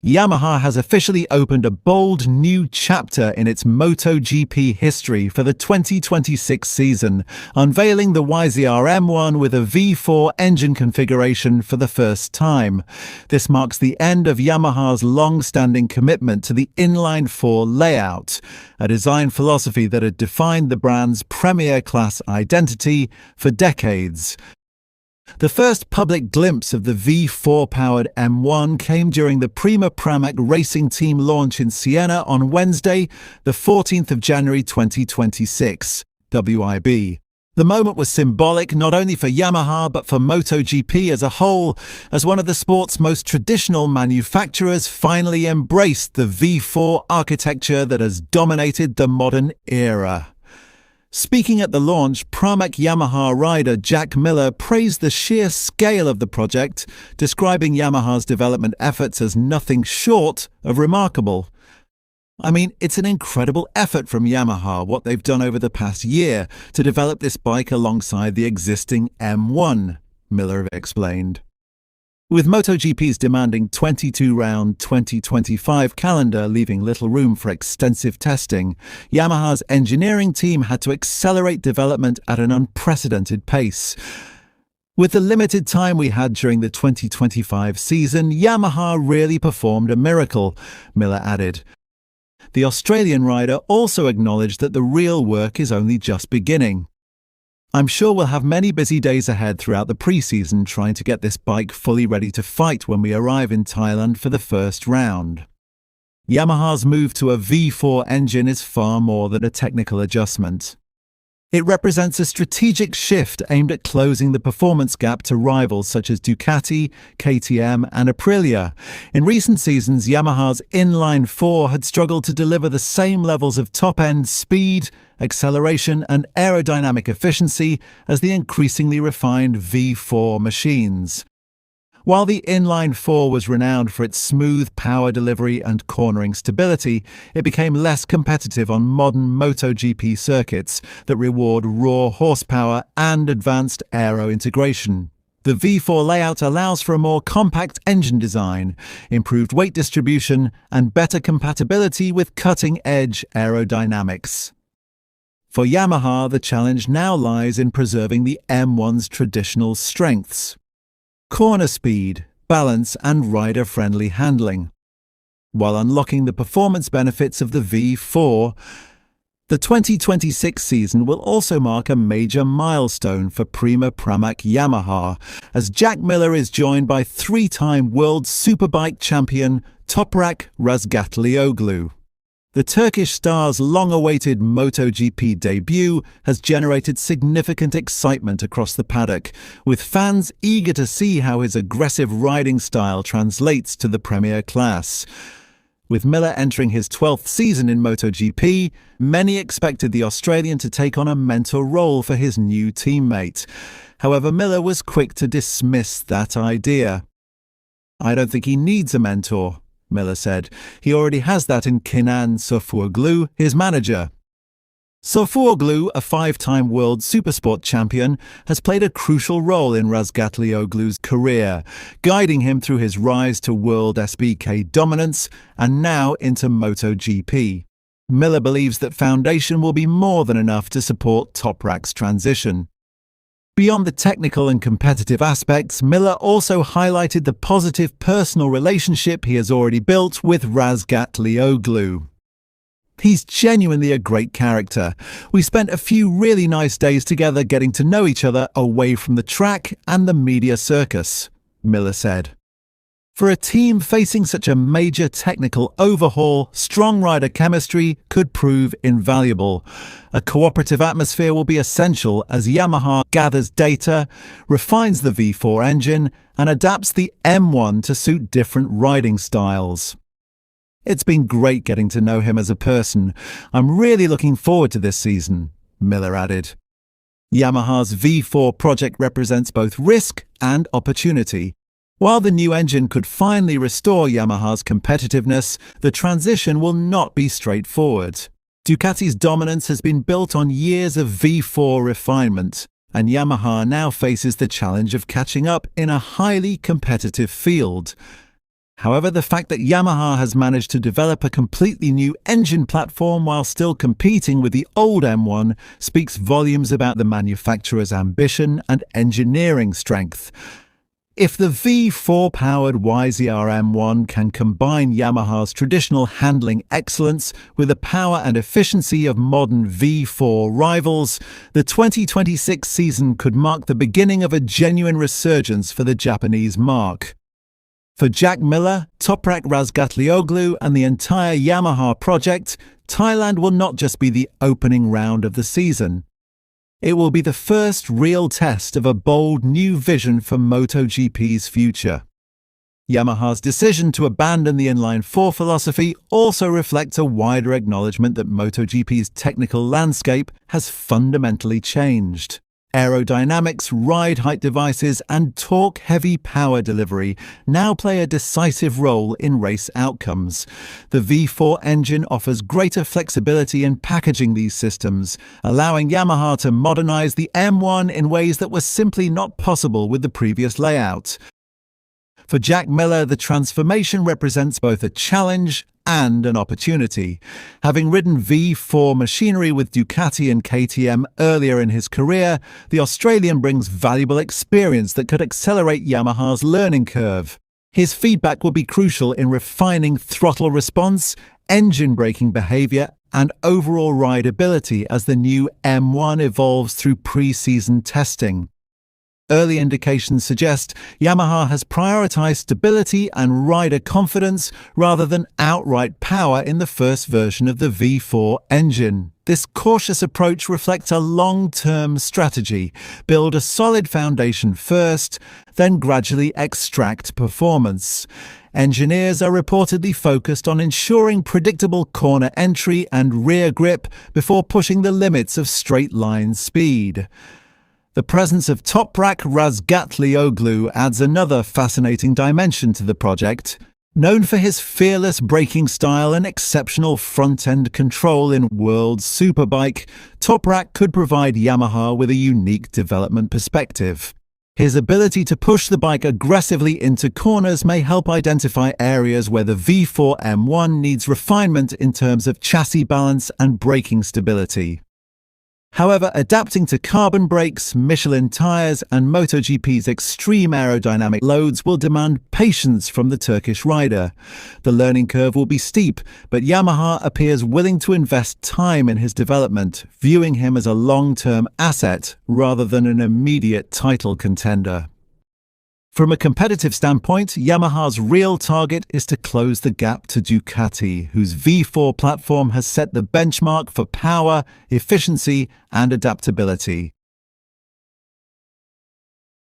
Yamaha has officially opened a bold new chapter in its MotoGP history for the 2026 season, unveiling the YZR M1 with a V4 engine configuration for the first time. This marks the end of Yamaha's long-standing commitment to the inline-four layout, a design philosophy that had defined the brand's premier class identity for decades. The first public glimpse of the V4-powered M1 came during the Prima Pramac racing team launch in Siena on Wednesday, the 14th of January 2026, WIB. The moment was symbolic not only for Yamaha but for MotoGP as a whole, as one of the sport's most traditional manufacturers finally embraced the V4 architecture that has dominated the modern era. Speaking at the launch, Pramac Yamaha rider Jack Miller praised the sheer scale of the project, describing Yamaha's development efforts as nothing short of remarkable. "I mean, it's an incredible effort from Yamaha, what they've done over the past year to develop this bike alongside the existing M1, Miller explained. With MotoGP's demanding 22-round 2025 calendar leaving little room for extensive testing, Yamaha's engineering team had to accelerate development at an unprecedented pace. With the limited time we had during the 2025 season, Yamaha really performed a miracle, Miller added. The Australian rider also acknowledged that the real work is only just beginning. "I'm sure we'll have many busy days ahead throughout the pre-season trying to get this bike fully ready to fight when we arrive in Thailand for the first round." Yamaha's move to a V4 engine is far more than a technical adjustment. It represents a strategic shift aimed at closing the performance gap to rivals such as Ducati, KTM and Aprilia. In recent seasons, Yamaha's inline-four had struggled to deliver the same levels of top-end speed, acceleration and aerodynamic efficiency as the increasingly refined V4 machines. While the inline-four was renowned for its smooth power delivery and cornering stability, it became less competitive on modern MotoGP circuits that reward raw horsepower and advanced aero integration. The V4 layout allows for a more compact engine design, improved weight distribution, and better compatibility with cutting-edge aerodynamics. For Yamaha, the challenge now lies in preserving the M1's traditional strengths: corner speed, balance and rider-friendly handling, while unlocking the performance benefits of the V4. The 2026 season will also mark a major milestone for Prima Pramac Yamaha, as Jack Miller is joined by three-time World Superbike champion Toprak Razgatlioglu. The Turkish star's long-awaited MotoGP debut has generated significant excitement across the paddock, with fans eager to see how his aggressive riding style translates to the premier class. With Miller entering his 12th season in MotoGP, many expected the Australian to take on a mentor role for his new teammate. However, Miller was quick to dismiss that idea. "I don't think he needs a mentor," Miller said. "He already has that in Kenan Sofuoglu, his manager." Sofuoglu, a five-time world supersport champion, has played a crucial role in Razgatlioglu's career, guiding him through his rise to world SBK dominance and now into MotoGP. Miller believes that foundation will be more than enough to support Toprak's transition. Beyond the technical and competitive aspects, Miller also highlighted the positive personal relationship he has already built with Razgatlioglu. "He's genuinely a great character. We spent a few really nice days together getting to know each other away from the track and the media circus," Miller said. For a team facing such a major technical overhaul, strong rider chemistry could prove invaluable. A cooperative atmosphere will be essential as Yamaha gathers data, refines the V4 engine, and adapts the M1 to suit different riding styles. "It's been great getting to know him as a person. I'm really looking forward to this season," Miller added. Yamaha's V4 project represents both risk and opportunity. While the new engine could finally restore Yamaha's competitiveness, the transition will not be straightforward. Ducati's dominance has been built on years of V4 refinement, and Yamaha now faces the challenge of catching up in a highly competitive field. However, the fact that Yamaha has managed to develop a completely new engine platform while still competing with the old M1 speaks volumes about the manufacturer's ambition and engineering strength. If the V4-powered YZR M1 can combine Yamaha's traditional handling excellence with the power and efficiency of modern V4 rivals, the 2026 season could mark the beginning of a genuine resurgence for the Japanese marque. For Jack Miller, Toprak Razgatlioglu, and the entire Yamaha project, Thailand will not just be the opening round of the season. It will be the first real test of a bold new vision for MotoGP's future. Yamaha's decision to abandon the inline-four philosophy also reflects a wider acknowledgement that MotoGP's technical landscape has fundamentally changed. Aerodynamics, ride height devices, and torque-heavy power delivery now play a decisive role in race outcomes. The V4 engine offers greater flexibility in packaging these systems, allowing Yamaha to modernize the M1 in ways that were simply not possible with the previous layout. For Jack Miller, the transformation represents both a challenge and an opportunity. Having ridden V4 machinery with Ducati and KTM earlier in his career, the Australian brings valuable experience that could accelerate Yamaha's learning curve. His feedback will be crucial in refining throttle response, engine braking behavior, and overall rideability as the new M1 evolves through pre-season testing. Early indications suggest Yamaha has prioritized stability and rider confidence rather than outright power in the first version of the V4 engine. This cautious approach reflects a long-term strategy: build a solid foundation first, then gradually extract performance. Engineers are reportedly focused on ensuring predictable corner entry and rear grip before pushing the limits of straight-line speed. The presence of Toprak Razgatlioglu adds another fascinating dimension to the project. Known for his fearless braking style and exceptional front-end control in World Superbike, Toprak could provide Yamaha with a unique development perspective. His ability to push the bike aggressively into corners may help identify areas where the V4 M1 needs refinement in terms of chassis balance and braking stability. However, adapting to carbon brakes, Michelin tyres, and MotoGP's extreme aerodynamic loads will demand patience from the Turkish rider. The learning curve will be steep, but Yamaha appears willing to invest time in his development, viewing him as a long-term asset rather than an immediate title contender. From a competitive standpoint, Yamaha's real target is to close the gap to Ducati, whose V4 platform has set the benchmark for power, efficiency, and adaptability.